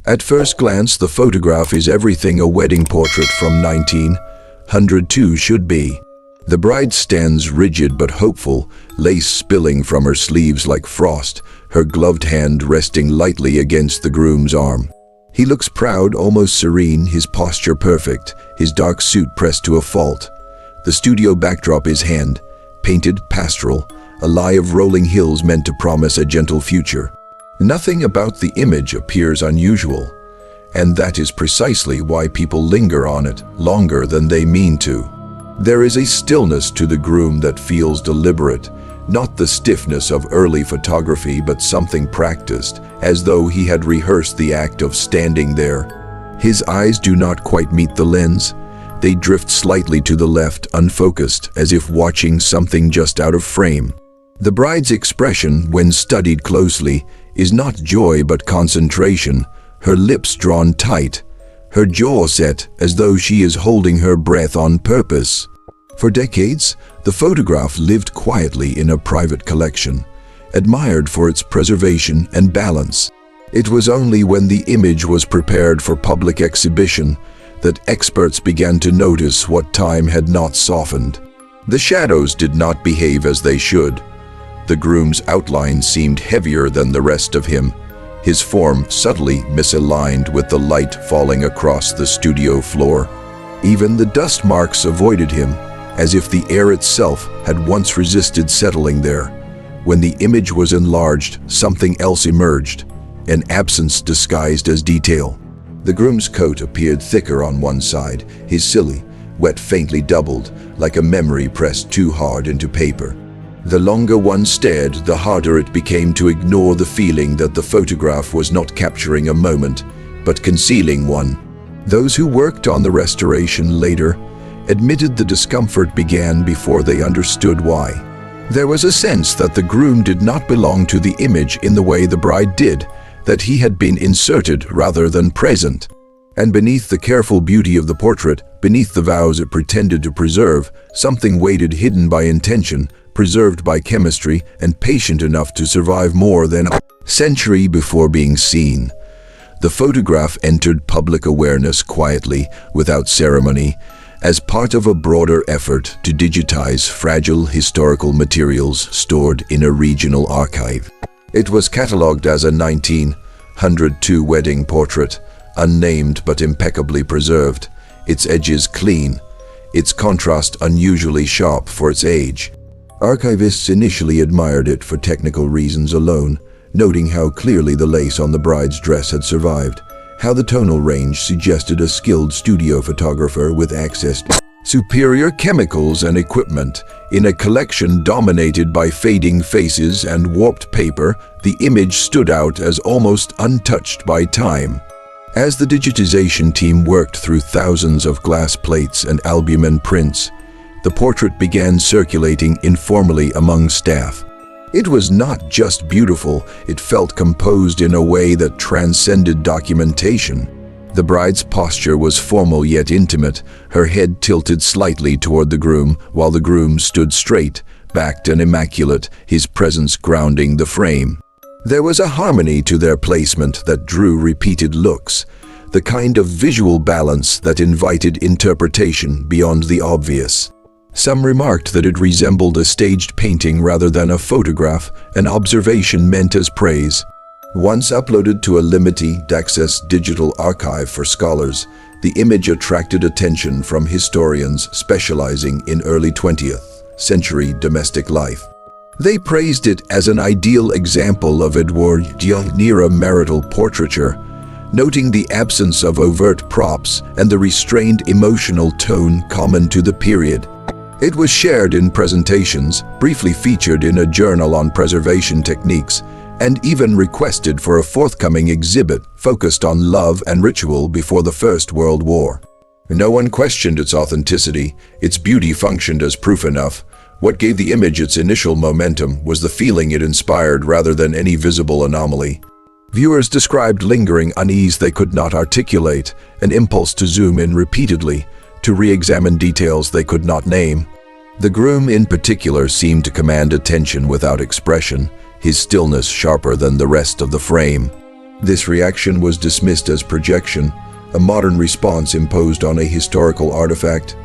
At first glance, the photograph is everything a wedding portrait from 1902 should be. The bride stands rigid but hopeful, lace spilling from her sleeves like frost, her gloved hand resting lightly against the groom's arm. He looks proud, almost serene, his posture perfect, his dark suit pressed to a fault. The studio backdrop is hand, painted pastoral, a lie of rolling hills meant to promise a gentle future. Nothing about the image appears unusual, and that is precisely why people linger on it longer than they mean to. There is a stillness to the groom that feels deliberate, not the stiffness of early photography but something practiced, as though he had rehearsed the act of standing there. His eyes do not quite meet the lens. They drift slightly to the left, unfocused, as if watching something just out of frame. The bride's expression, when studied closely, is not joy but concentration, her lips drawn tight, her jaw set as though she is holding her breath on purpose. For decades, the photograph lived quietly in a private collection, admired for its preservation and balance. It was only when the image was prepared for public exhibition that experts began to notice what time had not softened. The shadows did not behave as they should. The groom's outline seemed heavier than the rest of him, his form subtly misaligned with the light falling across the studio floor. Even the dust marks avoided him, as if the air itself had once resisted settling there. When the image was enlarged, something else emerged, an absence disguised as detail. The groom's coat appeared thicker on one side, his silhouette faintly doubled, like a memory pressed too hard into paper. The longer one stared, the harder it became to ignore the feeling that the photograph was not capturing a moment, but concealing one. Those who worked on the restoration later admitted the discomfort began before they understood why. There was a sense that the groom did not belong to the image in the way the bride did, that he had been inserted rather than present. And beneath the careful beauty of the portrait, beneath the vows it pretended to preserve, something waited, hidden by intention, preserved by chemistry, and patient enough to survive more than a century before being seen. The photograph entered public awareness quietly, without ceremony, as part of a broader effort to digitize fragile historical materials stored in a regional archive. It was catalogued as a 1902 wedding portrait, unnamed but impeccably preserved, its edges clean, its contrast unusually sharp for its age. Archivists initially admired it for technical reasons alone, noting how clearly the lace on the bride's dress had survived, how the tonal range suggested a skilled studio photographer with access to superior chemicals and equipment. In a collection dominated by fading faces and warped paper, the image stood out as almost untouched by time. As the digitization team worked through thousands of glass plates and albumen prints, the portrait began circulating informally among staff. It was not just beautiful, it felt composed in a way that transcended documentation. The bride's posture was formal yet intimate, her head tilted slightly toward the groom, while the groom stood straight, backed and immaculate, his presence grounding the frame. There was a harmony to their placement that drew repeated looks, the kind of visual balance that invited interpretation beyond the obvious. Some remarked that it resembled a staged painting rather than a photograph, an observation meant as praise. Once uploaded to a limited-access digital archive for scholars, the image attracted attention from historians specializing in early 20th century domestic life. They praised it as an ideal example of Edwardian-era marital portraiture, noting the absence of overt props and the restrained emotional tone common to the period. It was shared in presentations, briefly featured in a journal on preservation techniques, and even requested for a forthcoming exhibit focused on love and ritual before the First World War. No one questioned its authenticity, its beauty functioned as proof enough. What gave the image its initial momentum was the feeling it inspired rather than any visible anomaly. Viewers described lingering unease they could not articulate, an impulse to zoom in repeatedly, to re-examine details they could not name. The groom in particular seemed to command attention without expression, his stillness sharper than the rest of the frame. This reaction was dismissed as projection, a modern response imposed on a historical artifact,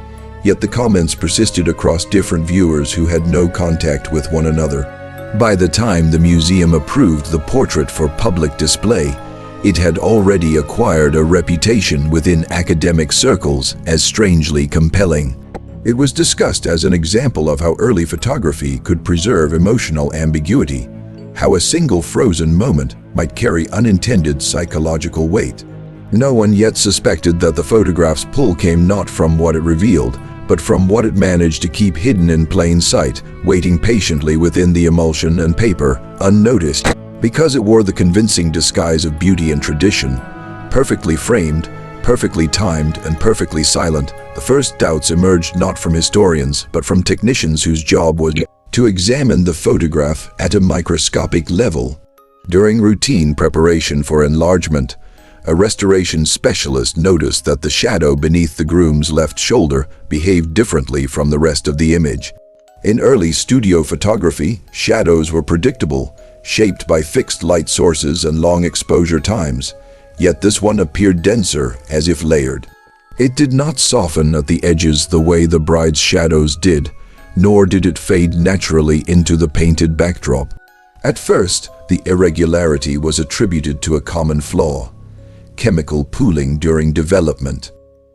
yet the comments persisted across different viewers who had no contact with one another. By the time the museum approved the portrait for public display, it had already acquired a reputation within academic circles as strangely compelling. It was discussed as an example of how early photography could preserve emotional ambiguity, how a single frozen moment might carry unintended psychological weight. No one yet suspected that the photograph's pull came not from what it revealed, but from what it managed to keep hidden in plain sight, waiting patiently within the emulsion and paper, unnoticed. Because it wore the convincing disguise of beauty and tradition, perfectly framed, perfectly timed, and perfectly silent, the first doubts emerged not from historians, but from technicians whose job was to examine the photograph at a microscopic level. During routine preparation for enlargement, a restoration specialist noticed that the shadow beneath the groom's left shoulder behaved differently from the rest of the image. In early studio photography, shadows were predictable, shaped by fixed light sources and long exposure times, yet this one appeared denser, as if layered. It did not soften at the edges the way the bride's shadows did, nor did it fade naturally into the painted backdrop. At first, the irregularity was attributed to a common flaw: chemical pooling during development.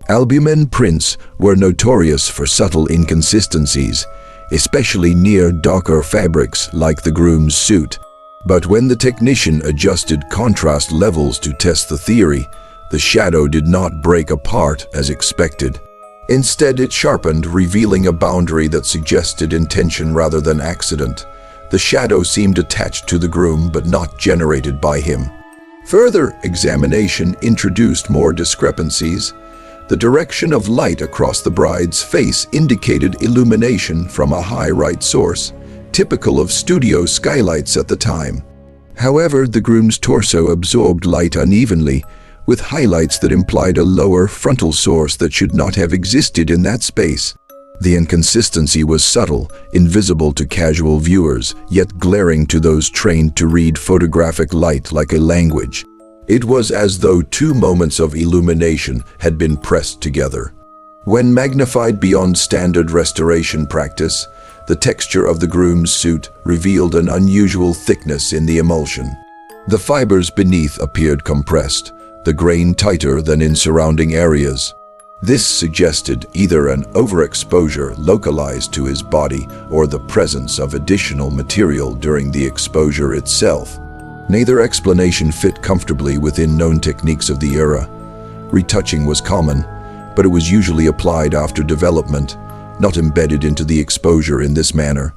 Albumin prints were notorious for subtle inconsistencies, especially near darker fabrics like the groom's suit. But when the technician adjusted contrast levels to test the theory, the shadow did not break apart as expected. Instead, it sharpened, revealing a boundary that suggested intention rather than accident. The shadow seemed attached to the groom but not generated by him. Further examination introduced more discrepancies. The direction of light across the bride's face indicated illumination from a high right source, typical of studio skylights at the time. However, the groom's torso absorbed light unevenly, with highlights that implied a lower frontal source that should not have existed in that space. The inconsistency was subtle, invisible to casual viewers, yet glaring to those trained to read photographic light like a language. It was as though two moments of illumination had been pressed together. When magnified beyond standard restoration practice, the texture of the groom's suit revealed an unusual thickness in the emulsion. The fibers beneath appeared compressed, the grain tighter than in surrounding areas. This suggested either an overexposure localized to his body or the presence of additional material during the exposure itself. Neither explanation fit comfortably within known techniques of the era. Retouching was common, but it was usually applied after development, not embedded into the exposure in this manner.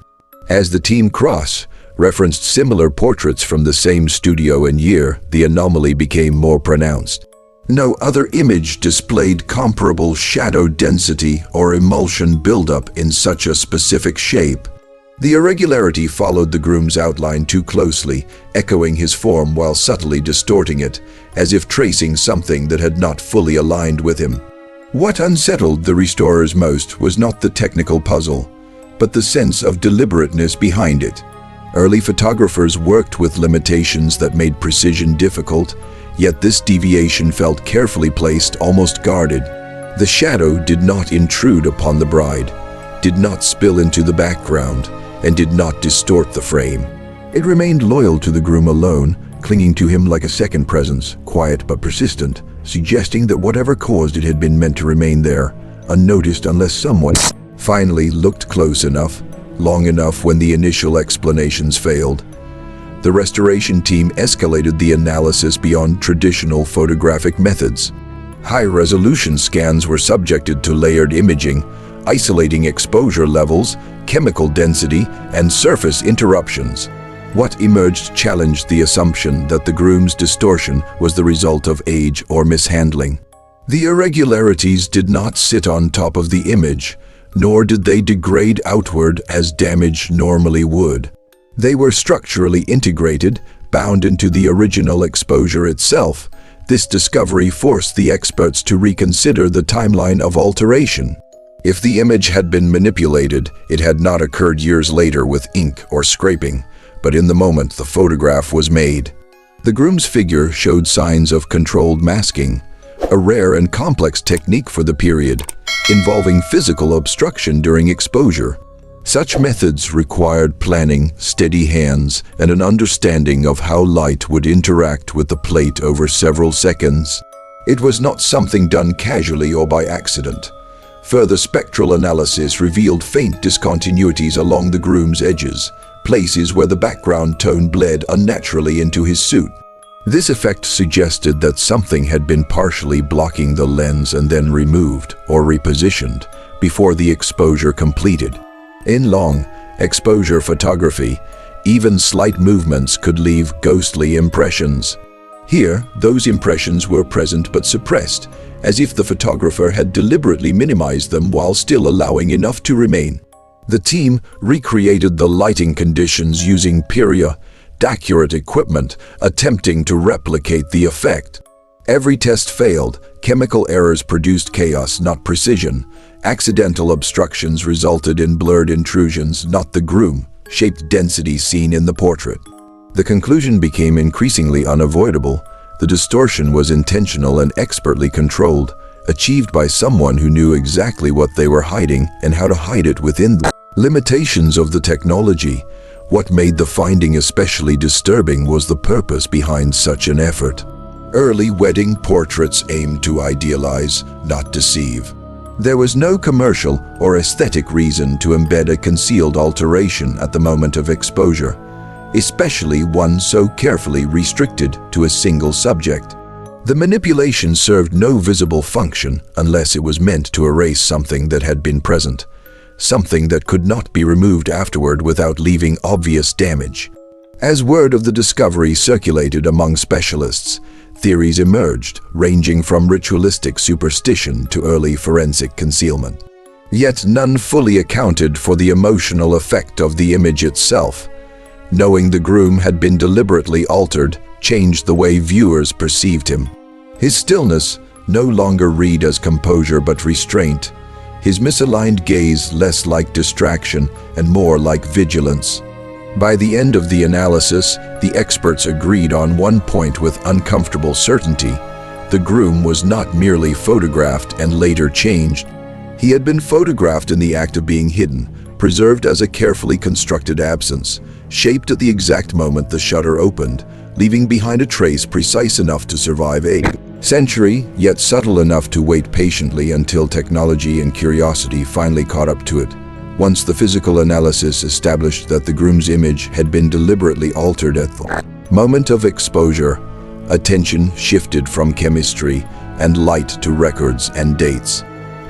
As the team cross-referenced similar portraits from the same studio and year, the anomaly became more pronounced. No other image displayed comparable shadow density or emulsion buildup in such a specific shape. The irregularity followed the groom's outline too closely, echoing his form while subtly distorting it, as if tracing something that had not fully aligned with him. What unsettled the restorers most was not the technical puzzle, but the sense of deliberateness behind it. Early photographers worked with limitations that made precision difficult, yet this deviation felt carefully placed, almost guarded. The shadow did not intrude upon the bride, did not spill into the background, and did not distort the frame. It remained loyal to the groom alone, clinging to him like a second presence, quiet but persistent, suggesting that whatever caused it had been meant to remain there, unnoticed unless someone finally looked close enough, long enough when the initial explanations failed. The restoration team escalated the analysis beyond traditional photographic methods. High-resolution scans were subjected to layered imaging, isolating exposure levels, chemical density, and surface interruptions. What emerged challenged the assumption that the groom's distortion was the result of age or mishandling. The irregularities did not sit on top of the image, nor did they degrade outward as damage normally would. They were structurally integrated, bound into the original exposure itself. This discovery forced the experts to reconsider the timeline of alteration. If the image had been manipulated, it had not occurred years later with ink or scraping, but in the moment the photograph was made. The groom's figure showed signs of controlled masking, a rare and complex technique for the period, involving physical obstruction during exposure. Such methods required planning, steady hands, and an understanding of how light would interact with the plate over several seconds. It was not something done casually or by accident. Further spectral analysis revealed faint discontinuities along the groom's edges, places where the background tone bled unnaturally into his suit. This effect suggested that something had been partially blocking the lens and then removed or repositioned before the exposure completed. In long exposure photography, even slight movements could leave ghostly impressions. Here, those impressions were present but suppressed, as if the photographer had deliberately minimized them while still allowing enough to remain. The team recreated the lighting conditions using accurate equipment, attempting to replicate the effect. Every test failed. Chemical errors produced chaos, not precision. Accidental obstructions resulted in blurred intrusions, not the groom-shaped density seen in the portrait. The conclusion became increasingly unavoidable. The distortion was intentional and expertly controlled, achieved by someone who knew exactly what they were hiding and how to hide it within the limitations of the technology. What made the finding especially disturbing was the purpose behind such an effort. Early wedding portraits aimed to idealize, not deceive. There was no commercial or aesthetic reason to embed a concealed alteration at the moment of exposure, especially one so carefully restricted to a single subject. The manipulation served no visible function unless it was meant to erase something that had been present, something that could not be removed afterward without leaving obvious damage. As word of the discovery circulated among specialists, theories emerged, ranging from ritualistic superstition to early forensic concealment. Yet none fully accounted for the emotional effect of the image itself. Knowing the groom had been deliberately altered changed the way viewers perceived him. His stillness no longer read as composure but restraint, his misaligned gaze less like distraction and more like vigilance. By the end of the analysis, the experts agreed on one point with uncomfortable certainty. The groom was not merely photographed and later changed. He had been photographed in the act of being hidden, preserved as a carefully constructed absence, shaped at the exact moment the shutter opened, leaving behind a trace precise enough to survive a century, yet subtle enough to wait patiently until technology and curiosity finally caught up to it. Once the physical analysis established that the groom's image had been deliberately altered at the moment of exposure, attention shifted from chemistry and light to records and dates.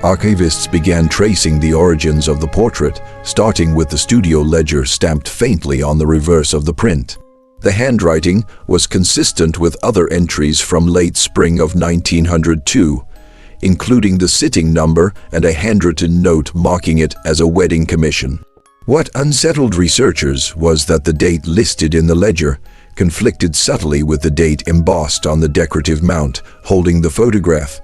Archivists began tracing the origins of the portrait, starting with the studio ledger stamped faintly on the reverse of the print. The handwriting was consistent with other entries from late spring of 1902, including the sitting number and a handwritten note marking it as a wedding commission. What unsettled researchers was that the date listed in the ledger conflicted subtly with the date embossed on the decorative mount holding the photograph.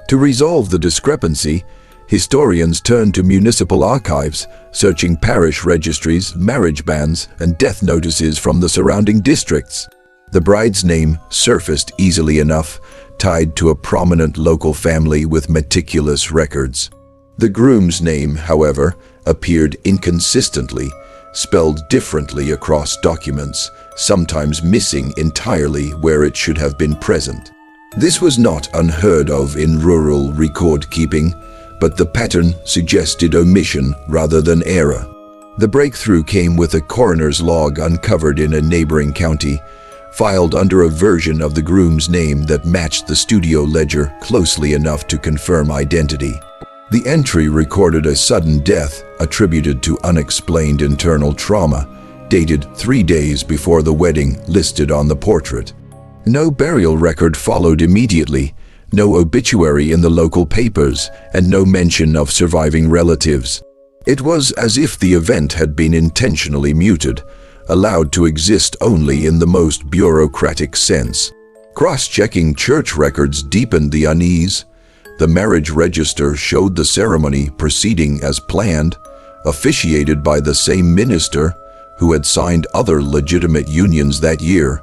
To resolve the discrepancy, historians turned to municipal archives, searching parish registries, marriage bans, and death notices from the surrounding districts. The bride's name surfaced easily enough, tied to a prominent local family with meticulous records. The groom's name, however, appeared inconsistently, spelled differently across documents, sometimes missing entirely where it should have been present. This was not unheard of in rural record-keeping, but the pattern suggested omission rather than error. The breakthrough came with a coroner's log uncovered in a neighboring county, filed under a version of the groom's name that matched the studio ledger closely enough to confirm identity. The entry recorded a sudden death attributed to unexplained internal trauma, dated 3 days before the wedding listed on the portrait. No burial record followed immediately, no obituary in the local papers, and no mention of surviving relatives. It was as if the event had been intentionally muted, allowed to exist only in the most bureaucratic sense. Cross-checking church records deepened the unease. The marriage register showed the ceremony proceeding as planned, officiated by the same minister who had signed other legitimate unions that year.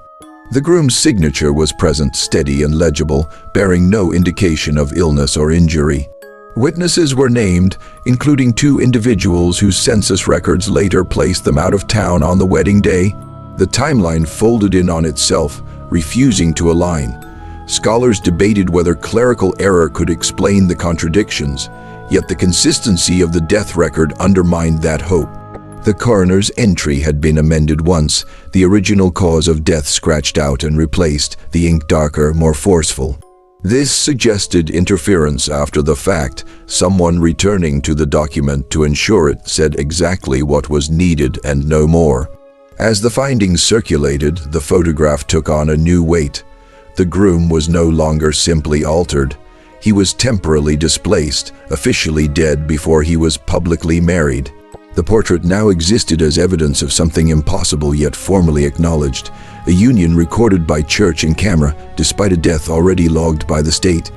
The groom's signature was present, steady and legible, bearing no indication of illness or injury. Witnesses were named, including 2 individuals whose census records later placed them out of town on the wedding day. The timeline folded in on itself, refusing to align. Scholars debated whether clerical error could explain the contradictions, yet the consistency of the death record undermined that hope. The coroner's entry had been amended once, the original cause of death scratched out and replaced, the ink darker, more forceful. This suggested interference after the fact, someone returning to the document to ensure it said exactly what was needed and no more. As the findings circulated, the photograph took on a new weight. The groom was no longer simply altered. He was temporarily displaced, officially dead before he was publicly married. The portrait now existed as evidence of something impossible yet formally acknowledged, a union recorded by church and camera despite a death already logged by the state.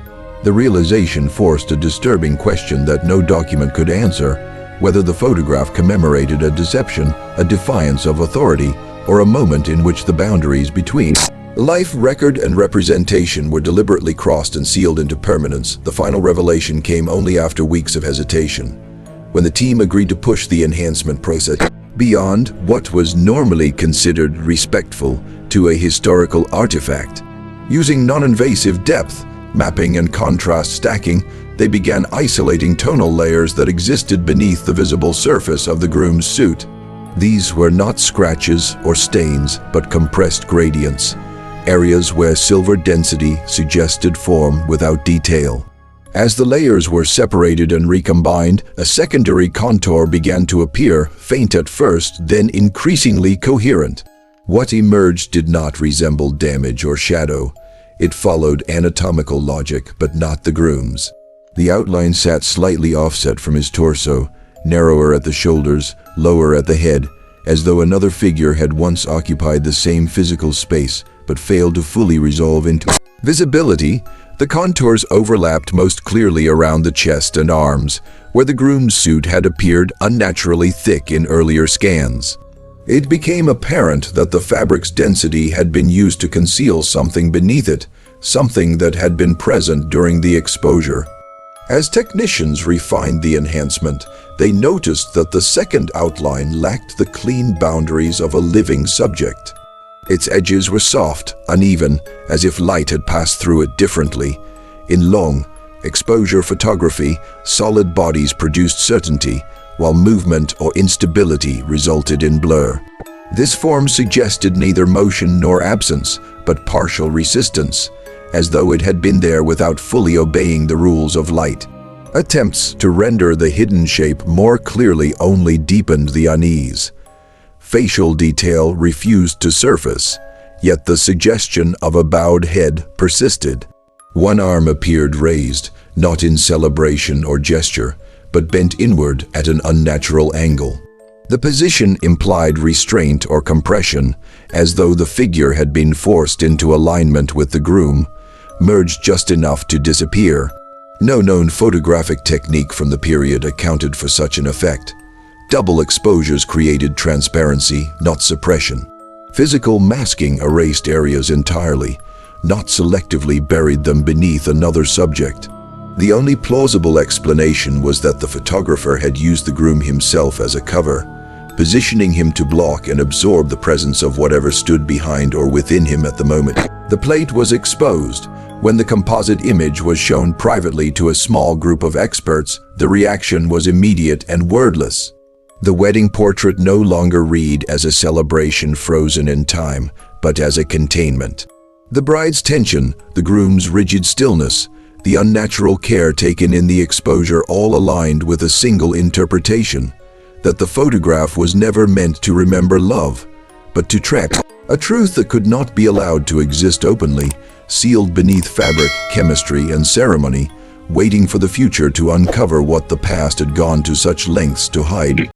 The realization forced a disturbing question that no document could answer, whether the photograph commemorated a deception, a defiance of authority, or a moment in which the boundaries between life, record, and representation were deliberately crossed and sealed into permanence. The final revelation came only after weeks of hesitation, when the team agreed to push the enhancement process beyond what was normally considered respectful to a historical artifact. Using non-invasive depth, mapping, and contrast stacking, they began isolating tonal layers that existed beneath the visible surface of the groom's suit. These were not scratches or stains, but compressed gradients, areas where silver density suggested form without detail. As the layers were separated and recombined, a secondary contour began to appear, faint at first, then increasingly coherent. What emerged did not resemble damage or shadow. It followed anatomical logic, but not the groom's. The outline sat slightly offset from his torso, narrower at the shoulders, lower at the head, as though another figure had once occupied the same physical space, but failed to fully resolve into visibility. The contours overlapped most clearly around the chest and arms, where the groom's suit had appeared unnaturally thick in earlier scans. It became apparent that the fabric's density had been used to conceal something beneath it, something that had been present during the exposure. As technicians refined the enhancement, they noticed that the second outline lacked the clean boundaries of a living subject. Its edges were soft, uneven, as if light had passed through it differently. In long, exposure photography, solid bodies produced certainty, while movement or instability resulted in blur. This form suggested neither motion nor absence, but partial resistance, as though it had been there without fully obeying the rules of light. Attempts to render the hidden shape more clearly only deepened the unease. Facial detail refused to surface, yet the suggestion of a bowed head persisted. One arm appeared raised, not in celebration or gesture, but bent inward at an unnatural angle. The position implied restraint or compression, as though the figure had been forced into alignment with the groom, merged just enough to disappear. No known photographic technique from the period accounted for such an effect. Double exposures created transparency, not suppression. Physical masking erased areas entirely, not selectively buried them beneath another subject. The only plausible explanation was that the photographer had used the groom himself as a cover, positioning him to block and absorb the presence of whatever stood behind or within him at the moment. The plate was exposed. When the composite image was shown privately to a small group of experts, the reaction was immediate and wordless. The wedding portrait no longer read as a celebration frozen in time, but as a containment. The bride's tension, the groom's rigid stillness, the unnatural care taken in the exposure all aligned with a single interpretation, that the photograph was never meant to remember love, but to trap. A truth that could not be allowed to exist openly, sealed beneath fabric, chemistry, and ceremony, waiting for the future to uncover what the past had gone to such lengths to hide.